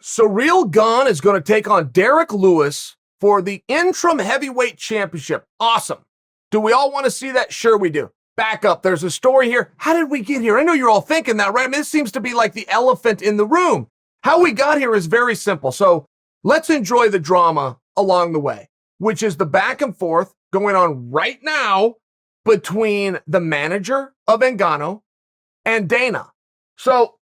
Surreal Gane is going to take on Derrick Lewis for the Interim Heavyweight Championship. Awesome. Do we all want to see that? Sure we do. Back up. There's a story here. How did we get here? I know you're all thinking that, right? I mean, this seems to be like the elephant in the room. How we got here is very simple. So let's enjoy the drama along the way, which is the back and forth going on right now between the manager of Ngannou and Dana. So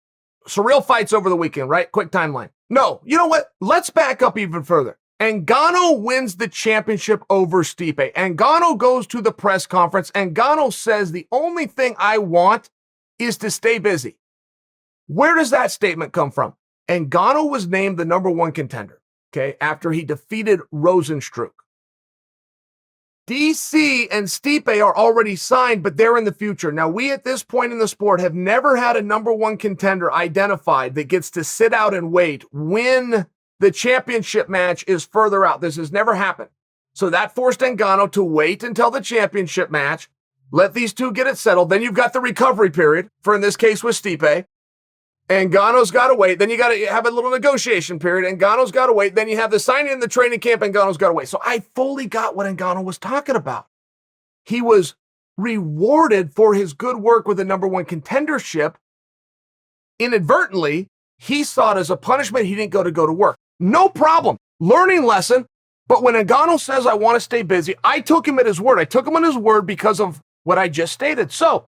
Surreal fights over the weekend, right? Quick timeline. No, you know what? Let's back up even further. Ngannou wins the championship over Stipe. Ngannou goes to the press conference. Ngannou says, the only thing I want is to stay busy. Where does that statement come from? Ngannou was named the number one contender, okay, after he defeated Rosenstruck. DC and Stipe are already signed, but they're in the future. Now, we at this point in the sport have never had a number one contender identified that gets to sit out and wait when the championship match is further out. This has never happened. So that forced Ngannou to wait until the championship match, let these two get it settled. Then you've got the recovery period, for in this case with Stipe. Ngannou's got to wait. Then you got to have a little negotiation period. Ngannou's got to wait. Then you have the signing in the training camp. Ngannou's got to wait. So I fully got what Ngannou was talking about. He was rewarded for his good work with the number one contendership. Inadvertently, he saw it as a punishment. He didn't go to work. No problem. Learning lesson. But when Ngannou says, I want to stay busy, I took him at his word. I took him on his word because of what I just stated. So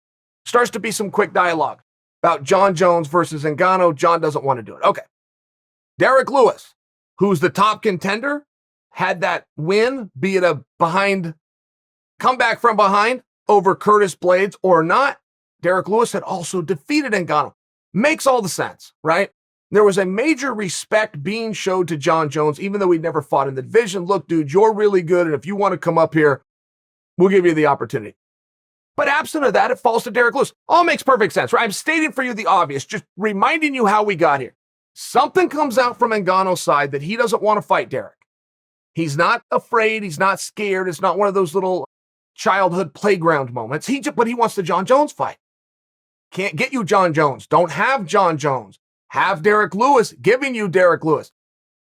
starts to be some quick dialogue about Jon Jones versus Ngannou. Jon doesn't want to do it. Okay. Derrick Lewis, who's the top contender, had that win, be it a comeback from behind over Curtis Blades or not. Derrick Lewis had also defeated Ngannou. Makes all the sense, right? There was a major respect being showed to Jon Jones, even though he'd never fought in the division. Look, dude, you're really good, and if you want to come up here, we'll give you the opportunity. But absent of that, it falls to Derrick Lewis. All makes perfect sense, right? I'm stating for you the obvious, just reminding you how we got here. Something comes out from Ngannou's side that he doesn't want to fight Derrick. He's not afraid. He's not scared. It's not one of those little childhood playground moments. But he wants the Jon Jones fight. Can't get you Jon Jones. Don't have Jon Jones. Have Derrick Lewis giving you Derrick Lewis.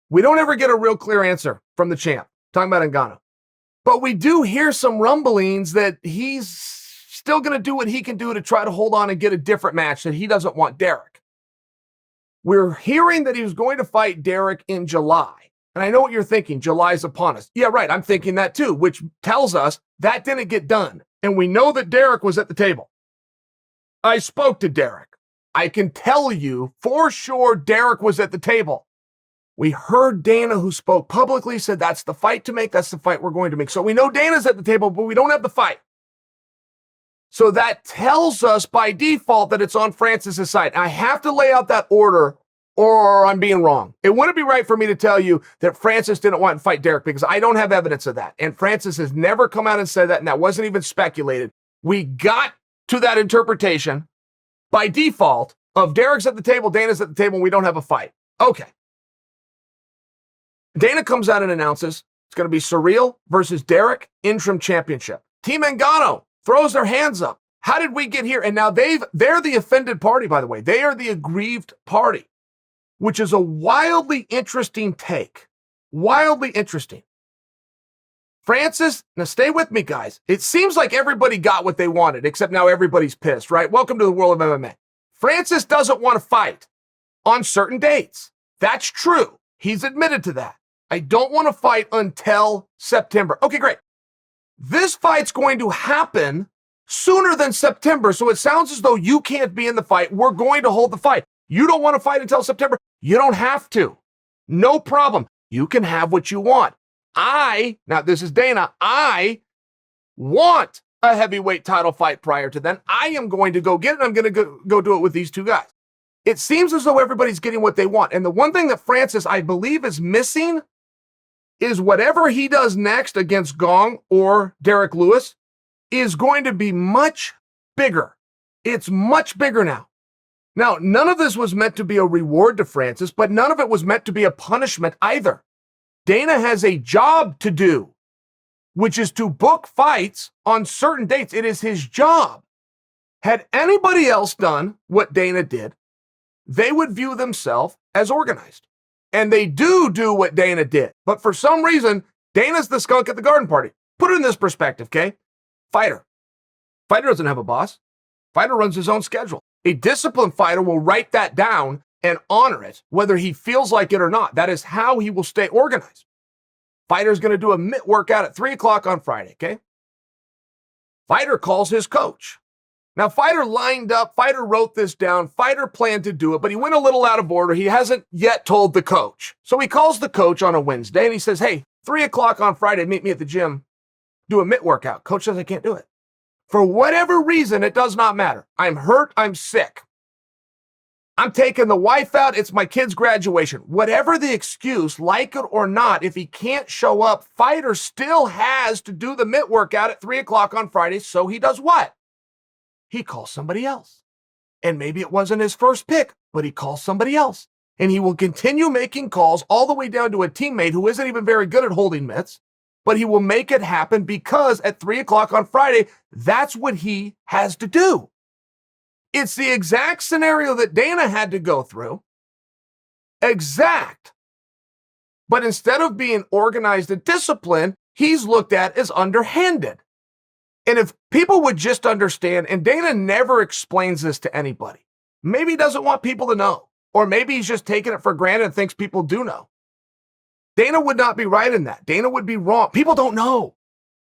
We don't ever get a real clear answer from the champ, talking about Ngannou. But we do hear some rumblings that he's still going to do what he can do to try to hold on and get a different match, that he doesn't want Derrick. We're hearing that he was going to fight Derrick in July. And I know what you're thinking. July's upon us. Yeah, right. I'm thinking that too, which tells us that didn't get done. And we know that Derrick was at the table. I spoke to Derrick. I can tell you for sure Derrick was at the table. We heard Dana, who spoke publicly, said that's the fight to make. That's the fight we're going to make. So we know Dana's at the table, but we don't have the fight. So that tells us by default that it's on Francis's side. I have to lay out that order or I'm being wrong. It wouldn't be right for me to tell you that Francis didn't want to fight Derrick because I don't have evidence of that. And Francis has never come out and said that, and that wasn't even speculated. We got to that interpretation by default of Derrick's at the table, Dana's at the table, and we don't have a fight. Okay. Dana comes out and announces it's going to be Surreal versus Derrick Interim Championship. Team Ngannou throws their hands up. How did we get here? And now they're the offended party, by the way. They are the aggrieved party, which is a wildly interesting take. Wildly interesting. Francis, now stay with me, guys. It seems like everybody got what they wanted, except now everybody's pissed, right? Welcome to the world of MMA. Francis doesn't want to fight on certain dates. That's true. He's admitted to that. I don't want to fight until September. Okay, great. This fight's going to happen sooner than September, so it sounds as though you can't be in the fight. We're going to hold the fight. You don't want to fight until September? You don't have to. No problem. You can have what you want. Now this is Dana, I want a heavyweight title fight prior to then. I am going to go get it. I'm going to go do it with these two guys. It seems as though everybody's getting what they want. And the one thing that Francis, I believe, is missing is whatever he does next against Gane or Derrick Lewis is going to be much bigger. It's much bigger now. Now, none of this was meant to be a reward to Francis, but none of it was meant to be a punishment either. Dana has a job to do, which is to book fights on certain dates. It is his job. Had anybody else done what Dana did, they would view themselves as organized. And they do what Dana did. But for some reason, Dana's the skunk at the garden party. Put it in this perspective, okay? Fighter. Fighter doesn't have a boss. Fighter runs his own schedule. A disciplined fighter will write that down and honor it, whether he feels like it or not. That is how he will stay organized. Fighter's going to do a mitt workout at 3 o'clock on Friday, okay? Fighter calls his coach. Now, Fighter lined up, Fighter wrote this down, Fighter planned to do it, but he went a little out of order. He hasn't yet told the coach. So he calls the coach on a Wednesday and he says, hey, 3 o'clock on Friday, meet me at the gym, do a mitt workout. Coach says, I can't do it. For whatever reason, it does not matter. I'm hurt, I'm sick. I'm taking the wife out, it's my kid's graduation. Whatever the excuse, like it or not, if he can't show up, Fighter still has to do the mitt workout at 3 o'clock on Friday, so he does what? He calls somebody else. And maybe it wasn't his first pick, but he calls somebody else. And he will continue making calls all the way down to a teammate who isn't even very good at holding mitts, but he will make it happen because at 3 o'clock on Friday, that's what he has to do. It's the exact scenario that Dana had to go through. Exact. But instead of being organized and disciplined, he's looked at as underhanded. And if people would just understand, and Dana never explains this to anybody, maybe he doesn't want people to know, or maybe he's just taking it for granted and thinks people do know. Dana would not be right in that. Dana would be wrong. People don't know.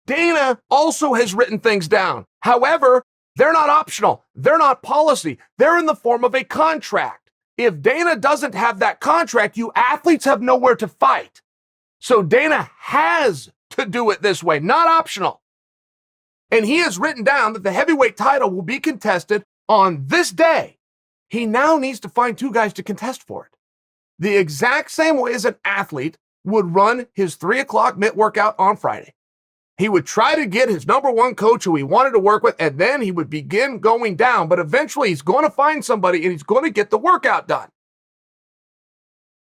Dana also has written things down. However, they're not optional. They're not policy. They're in the form of a contract. If Dana doesn't have that contract, you athletes have nowhere to fight. So Dana has to do it this way, not optional. And he has written down that the heavyweight title will be contested on this day. He now needs to find 2 guys to contest for it. The exact same way as an athlete would run his 3 o'clock mitt workout on Friday. He would try to get his number 1 coach who he wanted to work with, and then he would begin going down. But eventually he's going to find somebody and he's going to get the workout done.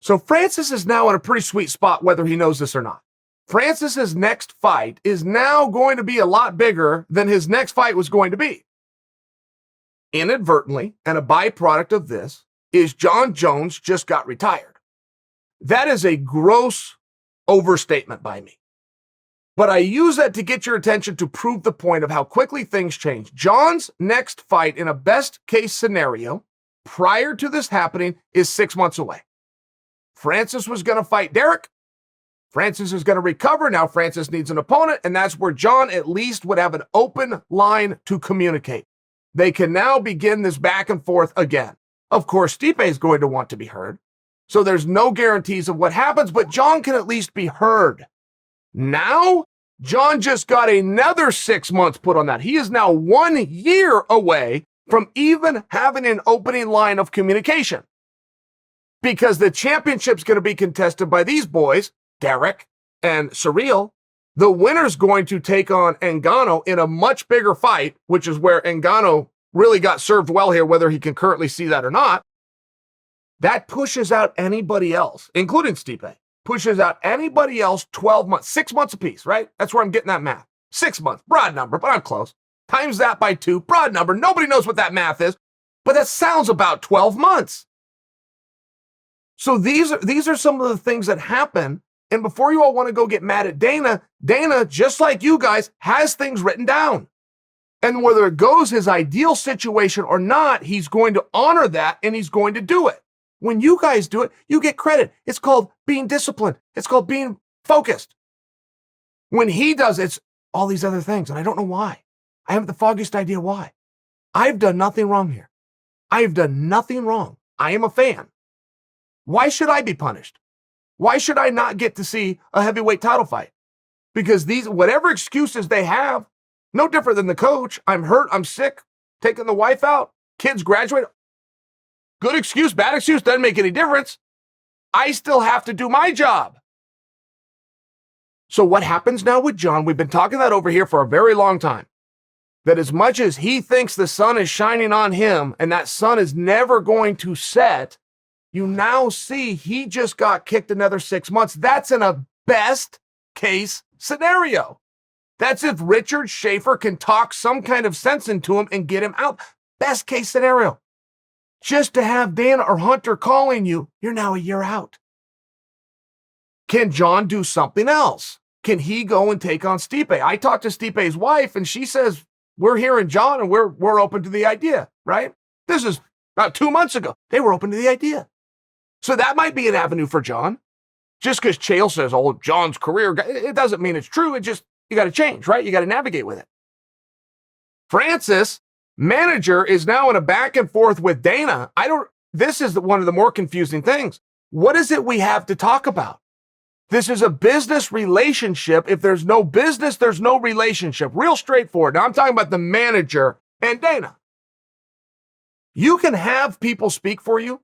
So Francis is now in a pretty sweet spot, whether he knows this or not. Francis's next fight is now going to be a lot bigger than his next fight was going to be. Inadvertently, and a byproduct of this, is John Jones just got retired. That is a gross overstatement by me. But I use that to get your attention to prove the point of how quickly things change. John's next fight in a best case scenario prior to this happening is 6 months away. Francis was going to fight Derrick. Francis is going to recover. Now Francis needs an opponent, and that's where John at least would have an open line to communicate. They can now begin this back and forth again. Of course, Stipe is going to want to be heard. So there's no guarantees of what happens, but John can at least be heard. Now, John just got another 6 months put on that. He is now 1 year away from even having an opening line of communication. Because the championship's going to be contested by these boys, Derrick and Surreal. The winner's going to take on Ngannou in a much bigger fight, which is where Ngannou really got served well here, whether he can currently see that or not. That pushes out anybody else, including Stipe, pushes out anybody else 12 months, 6 months apiece, right? That's where I'm getting that math. 6 months, broad number, but I'm close. Times that by 2, broad number. Nobody knows what that math is, but that sounds about 12 months. So these are some of the things that happen. And before you all want to go get mad at Dana, Dana, just like you guys, has things written down. And whether it goes his ideal situation or not, he's going to honor that and he's going to do it. When you guys do it, you get credit. It's called being disciplined. It's called being focused. When he does, it's all these other things. And I don't know why. I haven't the foggiest idea why. I've done nothing wrong here. I've done nothing wrong. I am a fan. Why should I be punished? Why should I not get to see a heavyweight title fight? Because these, whatever excuses they have, no different than the coach. I'm hurt, I'm sick, taking the wife out, kids graduate. Good excuse, bad excuse, doesn't make any difference. I still have to do my job. So what happens now with John? We've been talking that over here for a very long time. That as much as he thinks the sun is shining on him and that sun is never going to set, you now see he just got kicked another 6 months. That's in a best case scenario. That's if Richard Schaefer can talk some kind of sense into him and get him out. Best case scenario. Just to have Dana or Hunter calling you, you're now a year out. Can John do something else? Can he go and take on Stipe? I talked to Stipe's wife, and she says, we're hearing John, and we're open to the idea, right? This is about 2 months ago. They were open to the idea. So that might be an avenue for John. Just because Chael says, oh, John's career, it doesn't mean it's true. It just, you got to change, right? You got to navigate with it. Francis, manager, is now in a back and forth with Dana. This is one of the more confusing things. What is it we have to talk about? This is a business relationship. If there's no business, there's no relationship. Real straightforward. Now I'm talking about the manager and Dana. You can have people speak for you,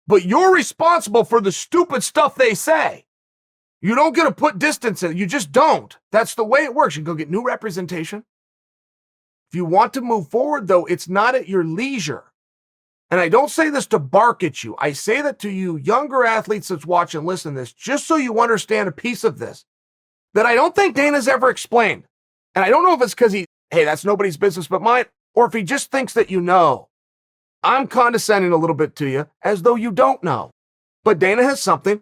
but you're responsible for the stupid stuff they say. You don't get to put distance in it. You just don't. That's the way it works. You can go get new representation. If you want to move forward, though, it's not at your leisure. And I don't say this to bark at you. I say that to you younger athletes that's watch and listen to this, just so you understand a piece of this that I don't think Dana's ever explained. And I don't know if it's because hey, that's nobody's business but mine, or if he just thinks that you know. I'm condescending a little bit to you as though you don't know. But Dana has something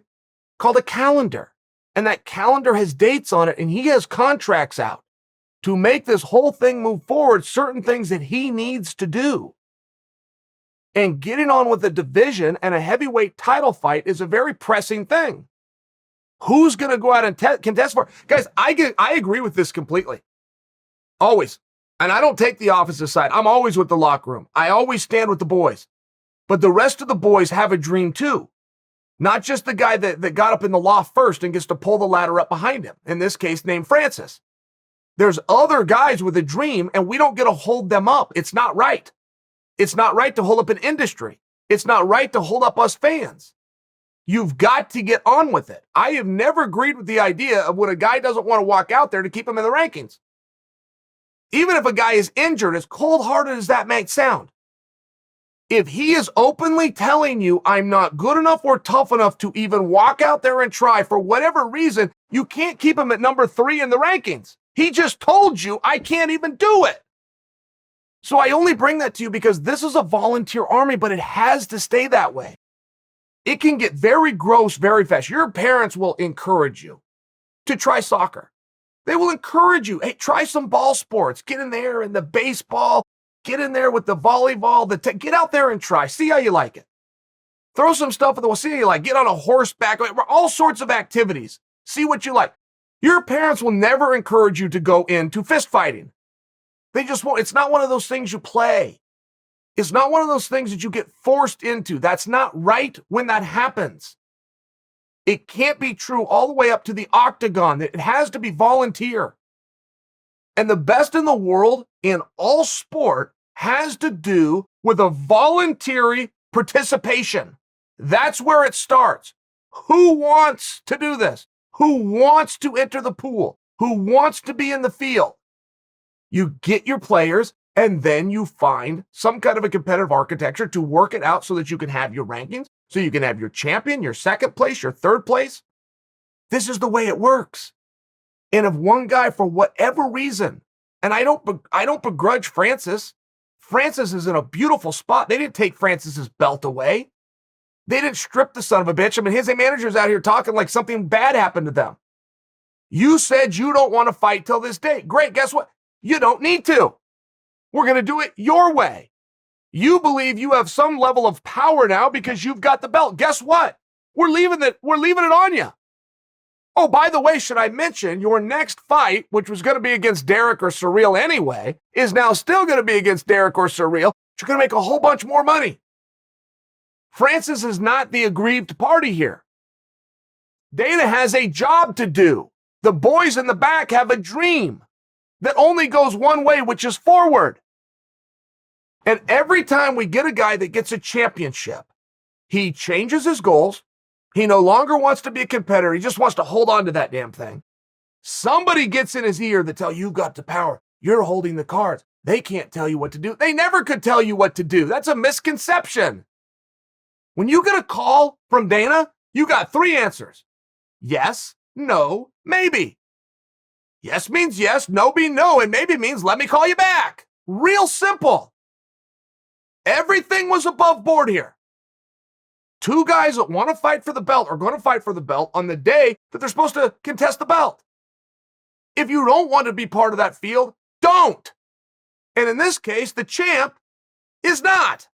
called a calendar. And that calendar has dates on it, and he has contracts out to make this whole thing move forward, certain things that he needs to do. And getting on with a division and a heavyweight title fight is a very pressing thing. Who's going to go out and contest for it? Guys, I agree with this completely. Always. And I don't take the opposite side. I'm always with the locker room. I always stand with the boys. But the rest of the boys have a dream too. Not just the guy that got up in the loft first and gets to pull the ladder up behind him. In this case, named Francis. There's other guys with a dream, and we don't get to hold them up. It's not right. It's not right to hold up an industry. It's not right to hold up us fans. You've got to get on with it. I have never agreed with the idea of when a guy doesn't want to walk out there to keep him in the rankings. Even if a guy is injured, as cold-hearted as that might sound, if he is openly telling you, I'm not good enough or tough enough to even walk out there and try for whatever reason, you can't keep him at number 3 in the rankings. He just told you, I can't even do it. So I only bring that to you because this is a volunteer army, but it has to stay that way. It can get very gross very fast. Your parents will encourage you to try soccer. They will encourage you, hey, try some ball sports. Get in there in the baseball. Get in there with the volleyball. Get out there and try. See how you like it. Throw some stuff at the wall. See how you like. Get on a horseback. All sorts of activities. See what you like. Your parents will never encourage you to go into fist fighting. They just won't. It's not one of those things you play. It's not one of those things that you get forced into. That's not right when that happens. It can't be true all the way up to the octagon. It has to be volunteer. And the best in the world in all sport has to do with a voluntary participation. That's where it starts. Who wants to do this? Who wants to enter the pool? Who wants to be in the field? You get your players, and then you find some kind of a competitive architecture to work it out so that you can have your rankings, so you can have your champion, your second place, your third place. This is the way it works. And if one guy, for whatever reason, and I don't begrudge Francis. Francis is in a beautiful spot. They didn't take Francis's belt away. They didn't strip the son of a bitch. I mean, his manager's out here talking like something bad happened to them. You said you don't want to fight till this date. Great, guess what? You don't need to. We're going to do it your way. You believe you have some level of power now because you've got the belt. Guess what? We're leaving it on you. Oh, by the way, should I mention your next fight, which was going to be against Derrick or Surreal anyway, is now still going to be against Derrick or Surreal. You're going to make a whole bunch more money. Francis is not the aggrieved party here. Dana has a job to do. The boys in the back have a dream that only goes one way, which is forward. And every time we get a guy that gets a championship, he changes his goals. He no longer wants to be a competitor. He just wants to hold on to that damn thing. Somebody gets in his ear that tell you got the power. You're holding the cards. They can't tell you what to do. They never could tell you what to do. That's a misconception. When you get a call from Dana, you got 3 answers. Yes, no, maybe. Yes means yes, no means no, and maybe means let me call you back. Real simple. Everything was above board here. Two guys that want to fight for the belt are going to fight for the belt on the day that they're supposed to contest the belt. If you don't want to be part of that field, don't. And in this case, the champ is not.